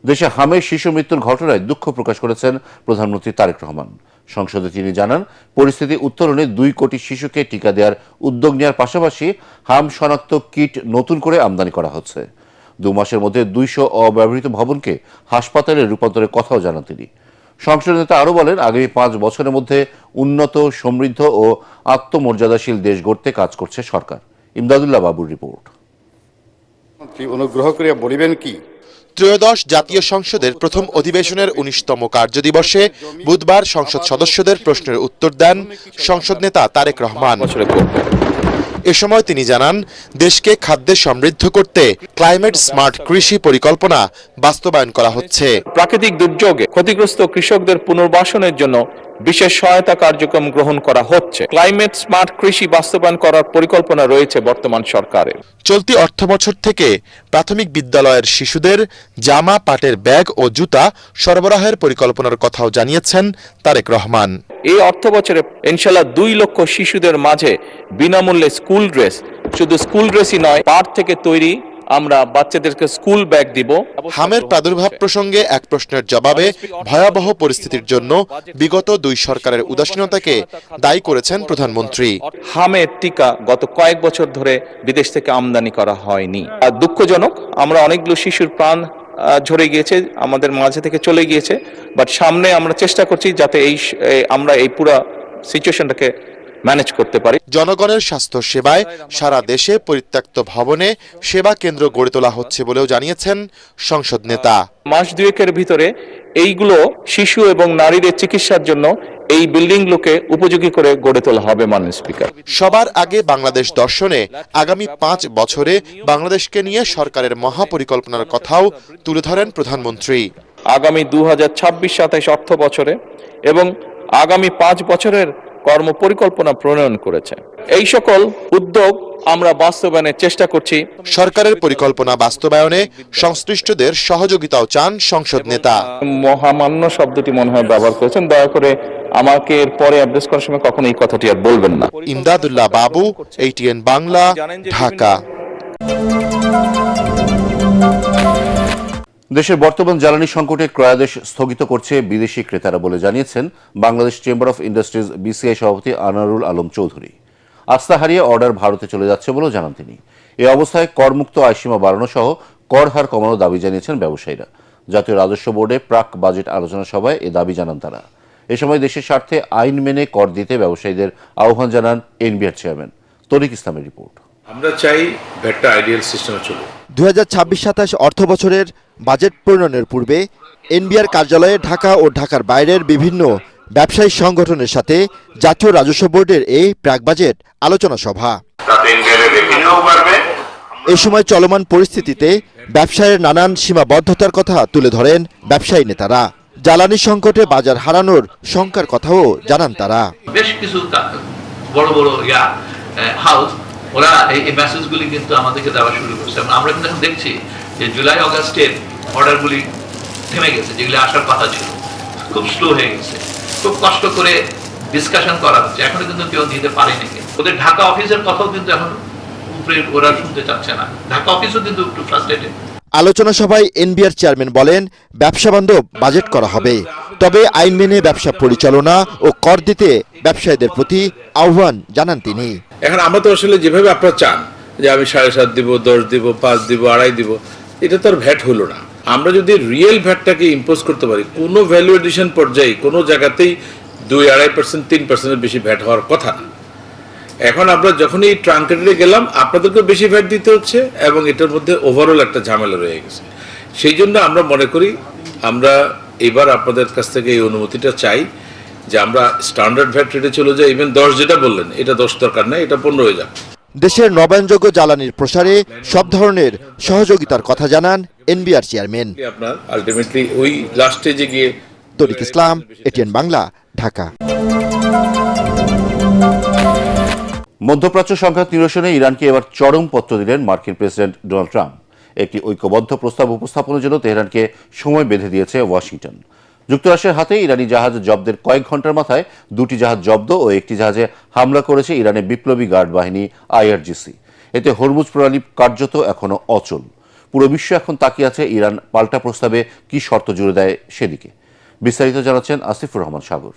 দেশে হামের শিশু মৃত্যুর ঘটনায় দুঃখ প্রকাশ করেছেন প্রধানমন্ত্রী তারেক রহমান। সংসদে তিনি জানান, পরিস্থিতি উত্তরণে 2 কোটি শিশুকে টিকা দেওয়ার উদ্যোগ নেওয়ার পাশাপাশি হাম শনাক্ত কিট নতুন করে আমদানি করা হচ্ছে। 2 মাসের মধ্যে 200 অব্যবহৃত ভবনকে হাসপাতালে রূপান্তরের কথাও জানান তিনি। সংসদ নেতা আরও বলেন, আগামী 5 বছরের মধ্যে উন্নত, সমৃদ্ধ ও আত্মমর্যাদাশীল দেশ গড়তে কাজ করছে সরকার। ইমদাদুল্লাহ বাবুর রিপোর্ট। অনুগ্রহ করে বলিবেন কি, ত্রয়োদশ জাতীয় সংসদের প্রথম অধিবেশনের 19তম কার্যদিবসে বুধবার সংসদ সদস্যদের প্রশ্নের উত্তর দেন সংসদ নেতা তারেক রহমান। এ সময় তিনি জানান, দেশকে খাদ্যে সমৃদ্ধ করতে ক্লাইমেট স্মার্ট কৃষি পরিকল্পনা বাস্তবায়ন করা হচ্ছে। প্রাকৃতিক দুর্যোগে ক্ষতিগ্রস্ত কৃষকদের পুনর্বাসনের জন্য বিশেষ সহায়তা কার্যক্রম গ্রহণ করা হচ্ছে। ক্লাইমেট স্মার্ট কৃষি বাস্তবায়ন করার পরিকল্পনা রয়েছে বর্তমান সরকারের। চলতি অর্থবছর থেকে প্রাথমিক বিদ্যালয়ের শিশুদের জামা, পাটের ব্যাগ ও জুতা সরবরাহের পরিকল্পনার কথাও জানিয়েছেন তারেক রহমান। এই অর্থবছরে ইনশাআল্লাহ 2 লক্ষ শিশুদের মাঝে বিনামূল্যে স্কুল ড্রেস, শুধু স্কুল ড্রেসই নয়, পাট থেকে তৈরি আমরা বাচ্চাদেরকে স্কুল ব্যাগ দিব। হামের প্রাদুর্ভাব প্রসঙ্গে এক প্রশ্নের জবাবে ভয়াবহ পরিস্থিতির জন্য বিগত 2 সরকারের উদাসীনতাকে দায়ী করেছেন প্রধানমন্ত্রী। হামের টিকা গত কয়েক বছর ধরে বিদেশ থেকে আমদানি করা হয়নি। আর দুঃখজনক, আমরা অনেকগুলো শিশুর প্রাণ ঝরে গিয়েছে, আমাদের মাঝে থেকে চলে গিয়েছে। বাট সামনে আমরা চেষ্টা করছি যাতে আমরা এই পুরো সিচুয়েশনটাকে ম্যানেজ করতে পারি। জনগণের স্বাস্থ্য সেবায় সারা দেশে পরিত্যক্ত ভবনে সেবা কেন্দ্র গড়ে তোলা হচ্ছে বলেও জানিয়েছেন সংসদ নেতা। মাস 2-এর ভিতরে এইগুলো শিশু এবং নারীদের চিকিৎসার জন্য এই বিল্ডিংগুলোকে উপযোগী করে গড়ে তোলা হবে। মাননীয় স্পিকার, সবার আগে বাংলাদেশ দর্শনে আগামী 5 বছরে বাংলাদেশকে নিয়ে সরকারের মহাপরিকল্পনার কথাও তুলে ধরেন প্রধানমন্ত্রী। আগামী 2026-27 অর্থ বছরে এবং আগামী 5 বছরের কর্ম পরিকল্পনা প্রণয়ন করেছে। এই সকল উদ্যোগ আমরা বাস্তবায়নের চেষ্টা করছি। সরকারের পরিকল্পনা বাস্তবায়নে সংশ্লিষ্টদের সহযোগিতাও চান সংসদ নেতা। মহামান্য শব্দটি মনে হয় ব্যবহার করেছেন, দয়া করে আমাকে এর পরে অ্যাড্রেস করার সময় কখনো এই কথাটি আর বলবেন না। ইমদাদুল্লাহ বাবু, ATN বাংলা, ঢাকা। দেশের বর্তমান জ্বালানি সংকটে ক্রয়াদেশ স্থগিত করছে বিদেশি ক্রেতারা বলে জানিয়েছেন Bangladesh chamber of industries BCI সভাপতি আনারুল আলম চৌধুরী। আস্থা হারিয়ে অর্ডার ভারতে চলে যাচ্ছে বলেও জানান তিনি। এই অবস্থায় করমুক্ত আয়সীমা বাড়ানো সহ কর হার কমানোর দাবি জানিয়েছেন ব্যবসায়ীরা। জাতীয় রাজস্ব বোর্ডে প্রাক বাজেট আলোচনা সভায় এ দাবি জানান তারা। এ সময় দেশের স্বার্থে আইন মেনে কর দিতে ব্যবসায়ীদের আহ্বান জানান NBR চেয়ারম্যান তরিক ইসলামের রিপোর্ট। আমরা চাই ভ্যাটটা আইডিয়াল সিস্টেমে চলুক। 2026-27 অর্থ বছরের বাজেট প্রণয়নের পূর্বে NBR কার্যালয়ে ঢাকা ও ঢাকার বাইরের বিভিন্ন ব্যবসায়ী সংগঠনের সাথে জাতীয় রাজস্ব বোর্ডের এই প্রাক বাজেট আলোচনা সভা। এ সময় চলমান পরিস্থিতিতে ব্যবসায়ের নানান সীমাবদ্ধতার কথা তুলে ধরেন ব্যবসায়ী নেতারা। জ্বালানি সংকটে বাজার হারানোর শঙ্কার কথাও জানান তারা। বেশ কিছু বড় বড় হাউস ওরা এই মেসেজগুলি কিন্তু আমাদেরকে দেওয়া শুরু করছে। আমরা কিন্তু এখন দেখছি যে জুলাই অগাস্টের অর্ডারগুলি থেমে গেছে, যেগুলি আসার কথা ছিল, খুব স্লো হয়ে গেছে। খুব কষ্ট করে ডিসকাশন করা হচ্ছে, এখনো কিন্তু কেউ দিতে পারেনি। ওদের ঢাকা অফিসের কথাও কিন্তু এখন উপরে ওরা শুনতে চাচ্ছে না। ঢাকা অফিসও কিন্তু একটু ফ্রাস্ট্রেটেড। আলোচনা সভায় NBR চেয়ারম্যান বলেন, ব্যবসা বান্ধব বাজেট করা হবে, তবে আইন মেনে ব্যবসা পরিচালনা ও কর দিতে ব্যবসায়ীদের প্রতি আহ্বান জানান তিনি। এখন আমরা তো আসলে যেভাবে আপনারা চান যে আমি 7.5 দিব, 10 দিব, 5 দিব, 2.5 দিব, এটা তো আর ভ্যাট হলো না। আমরা যদি রিয়েল ভ্যাটটাকে ইম্পোজ করতে পারি, কোনো ভ্যালু এডিশন পর্যায়ে কোনো জায়গাতেই 2-2.5%, 3%-এর বেশি ভ্যাট হওয়ার কথা না। এখন আমরা যখন এই ট্রাঙ্কেটে গেলাম, আপনাদেরকে বেশি ভ্যাট দিতে হচ্ছে এবং এটার মধ্যে ওভারঅল একটা ঝামেলা রয়ে গেছে। সেই জন্য আমরা মনে করি আমরা এবার আপনাদের কাছ থেকে এই অনুমতিটা চাই যে আমরা স্ট্যান্ডার্ড ভ্যাট রেটে চলে যাই। ইভেন 10 যেটা বললেন, এটা 10 দরকার নাই, এটা 15 হয়ে যাক। দেশের নবায়নযোগ্য জ্বালানির প্রসারে সব ধরনের সহযোগিতার কথা জানান NBR চেয়ারম্যান। আপনার আলটিমেটলি ওই লাস্ট স্টেজে গিয়ে। তরিক ইসলাম, ATN বাংলা, ঢাকা। মধ্যপ্রাচ্য সংঘাত নিরসনে ইরানকে এবার চরম পত্র দিলেন মার্কিন প্রেসিডেন্ট ডোনাল্ড ট্রাম্প। একটি ঐক্যবদ্ধ প্রস্তাব উপস্থাপনের জন্য তেহরানকে সময় বেঁধে দিয়েছে ওয়াশিংটন। যুক্তরাষ্ট্রের হাতে ইরানি জাহাজ জব্দের কয়েক ঘন্টার মাথায় 2টি জাহাজ জব্দ ও একটি জাহাজে হামলা করেছে ইরানের বিপ্লবী গার্ড বাহিনী IRGC। এতে হরমুজ প্রণালী কার্যত এখনো অচল। পুরো বিশ্ব এখন তাকিয়ে আছে ইরান পাল্টা প্রস্তাবে কি শর্ত জুড়ে দেয় সেদিকে। বিস্তারিত জানাচ্ছেন আসিফুর রহমান সাগর।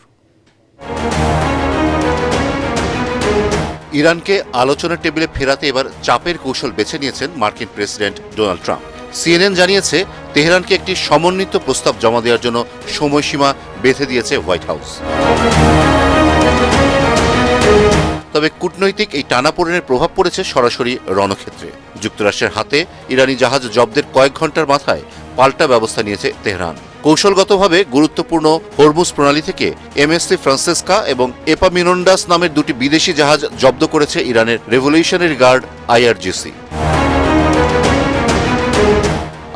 ইরানকে আলোচনার টেবিলে ফেরাতে এবার চাপের কৌশল বেছে নিয়েছেন মার্কিন প্রেসিডেন্ট ডোনাল্ড ট্রাম্প। সিএনএন জানিয়েছে তেহরানকে একটি সমন্বিত প্রস্তাব জমা দেওয়ার জন্য সময়সীমা বেঁধে দিয়েছে হোয়াইট হাউস। তবে কূটনৈতিক এই টানাপোড়েনের প্রভাব পড়েছে সরাসরি রণক্ষেত্রে। যুক্তরাষ্ট্রের হাতে ইরানি জাহাজ জব্দের কয়েক ঘন্টার মাথায় পাল্টা ব্যবস্থা নিয়েছে তেহরান। কৌশলগতভাবে গুরুত্বপূর্ণ হরমুজ প্রণালী থেকে এমএসসি ফ্রান্সেসকা এবং এপামিনোন্ডাস নামের দুটি বিদেশি জাহাজ জব্দ করেছে ইরানের রেভলিউশনারি গার্ড আইআরজিসি।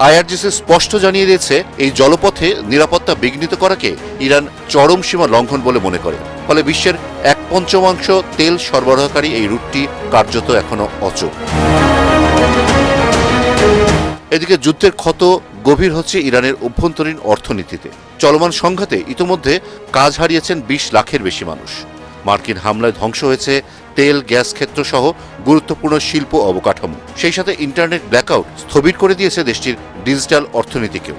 আইআরজিসি স্পষ্ট জানিয়ে দিয়েছে এই জলপথে নিরাপত্তা বিঘ্নিত করাকে ইরান চরম সীমা লঙ্ঘন বলে মনে করে। ফলে বিশ্বের 1/5 তেল সরবরাহকারী এই রুটটি কার্যত এখনো অচল। এদিকে যুদ্ধের ক্ষত গভীর হচ্ছে ইরানের অভ্যন্তরীণ অর্থনীতিতে। চলমান সংঘাতে ইতোমধ্যে কাজ হারিয়েছেন 20 লাখের বেশি মানুষ। মার্কিন হামলায় ধ্বংস হয়েছে তেল গ্যাস ক্ষেত্র সহ গুরুত্বপূর্ণ শিল্প অবকাঠামো। সেই সাথে ইন্টারনেট ব্ল্যাকআউট স্থবির করে দিয়েছে দেশটির ডিজিটাল অর্থনীতিকেও।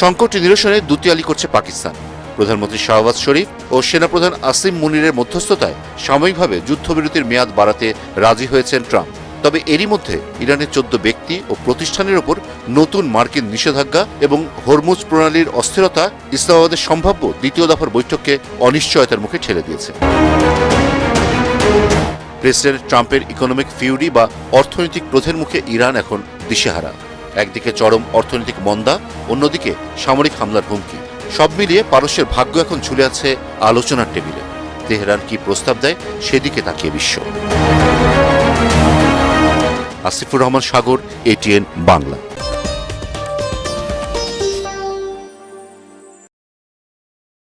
সংকট নিরসনে দুতিয়ালি করছে পাকিস্তান। প্রধানমন্ত্রী শাহবাজ শরীফ ও সেনাপ্রধান আসিম মুনিরের মধ্যস্থতায় সাময়িকভাবে যুদ্ধবিরতির মেয়াদ বাড়াতে রাজি হয়েছেন ট্রাম্প। তবে এরই মধ্যে ইরানের 14 ব্যক্তি ও প্রতিষ্ঠানের ওপর নতুন মার্কিন নিষেধাজ্ঞা এবং হরমুজ প্রণালীর অস্থিরতা ইসলামাবাদের সম্ভাব্য দ্বিতীয় দফার বৈঠককে অনিশ্চয়তার মুখে ঠেলে দিয়েছে। প্রেসিডেন্ট ট্রাম্পের ইকোনমিক ফিউরি বা অর্থনৈতিক ক্রোধের মুখে ইরান এখন দিশেহারা। একদিকে চরম অর্থনৈতিক মন্দা, অন্যদিকে সামরিক হামলার হুমকি। সব মিলিয়ে পারস্যের ভাগ্য এখন ঝুলে আছে আলোচনার টেবিলে। তেহরান কি প্রস্তাব দেয় সেদিকে তাকিয়ে বিশ্ব। আসিফুর রহমান সাগর, এটিএন বাংলা।